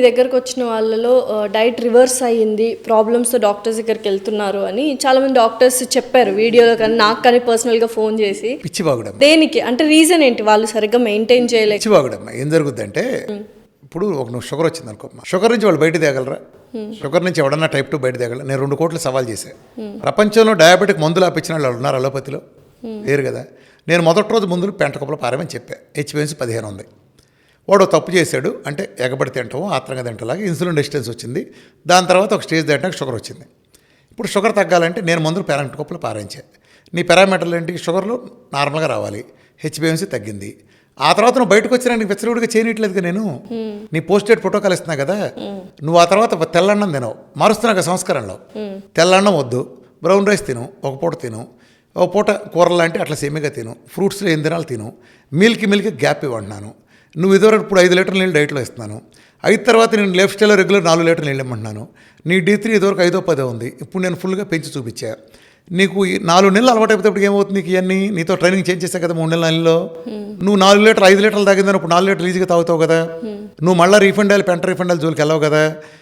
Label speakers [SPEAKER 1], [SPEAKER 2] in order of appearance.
[SPEAKER 1] దగ్గరకు వచ్చిన వాళ్ళలో డైట్ రివర్స్ అయ్యింది, ప్రాబ్లమ్స్తో డాక్టర్స్ దగ్గరికి వెళ్తున్నారు అని చాలామంది డాక్టర్స్ చెప్పారు వీడియోలో, కానీ నాకు కానీ పర్సనల్గా ఫోన్ చేసి.
[SPEAKER 2] పిచ్చిబాగుడమ్మ.
[SPEAKER 1] దేనికి అంటే రీజన్ ఏంటి? వాళ్ళు సరిగ్గా మెయింటైన్ చేయలేక.
[SPEAKER 2] పిచ్చిబాగుడమ్మ. ఏం జరుగుద్దంటే ఇప్పుడు నువ్వు షుగర్ వచ్చింది అనుకో, షుగర్ నుంచి వాళ్ళు బయట తేగలరా? షుగర్ నుంచి ఎవడన్నా టైప్ 2 బయట తేగలరా? నేను 2 కోట్లు సవాల్ చేశాను. ప్రపంచంలో డయాబెటిక్ మందులు ఆపించిన వాళ్ళు ఉన్నారు అలోపతిలో? లేరు కదా. నేను మొదటి రోజు ముందు పెంట కుప్పలు పారమని చెప్పా. హెచ్బిఎన్సీ 15 ఉంది. వాడు తప్పు చేశాడు, అంటే ఎగబడి తింటాము, ఆత్రంగా తింటలాగా ఇన్సులిన్ రెసిస్టెన్స్ వచ్చింది. దాని తర్వాత ఒక స్టేజ్ దాటినాక షుగర్ వచ్చింది. ఇప్పుడు షుగర్ తగ్గాలంటే నేను మందులు పెంట కుప్పలు పారించా. నీ పారామీటర్లు ఏంటి? షుగర్లు నార్మల్గా రావాలి, హెచ్బిఎన్సీ తగ్గింది. ఆ తర్వాత నువ్వు బయటకు వచ్చినా నీకు వెచ్చలుడిగా చేయనట్లేదుగా. నేను నీ పోస్ట్ డేట్ ప్రోటోకాల్ ఇస్తున్నా కదా. నువ్వు ఆ తర్వాత తెల్లన్నం తినవు, మారుస్తున్నా కదా సంస్కరణలో. తెల్లన్నం వద్దు, బ్రౌన్ రైస్ తిను, ఒక పూట తిను, ఒక పూట కూరలు లాంటి అట్లా సేమిగా తిను, ఫ్రూట్స్లో 8 దినాలు తిను, మిల్క్ గ్యాప్ ఇవ్వంటున్నాను. నువ్వు ఇదివరకు ఇప్పుడు 5 లీటర్ల నీళ్ళు డైట్లో ఇస్తున్నాను. 5 తర్వాత నేను లైఫ్ స్టైల్లో రెగ్యులర్ 4 లీటర్ల నీళ్ళు ఇమ్మంటున్నాను. నీ D3 ఇదివరకు 5-10 ఉంది, ఇప్పుడు నేను ఫుల్గా పెంచి చూపించా. నీకు 4 నెలలు అలవాటు అయిపోతే ఏమవుతుంది? నీకు ఇవన్నీ నీతో ట్రైనింగ్ చేంజ్ చేసా కదా 3 నెలల్లో. నువ్వు 4 లీటర్ 5 లీటర్లు తాగిందని ఇప్పుడు 4 లీటర్లు ఈజీగా తాగుతావు కదా. నువ్వు మళ్ళీ రీఫండ్ అయ్యాలి, పెంట రీఫండ్ అయ్యాలి జోలికి వెళ్ళావు కదా.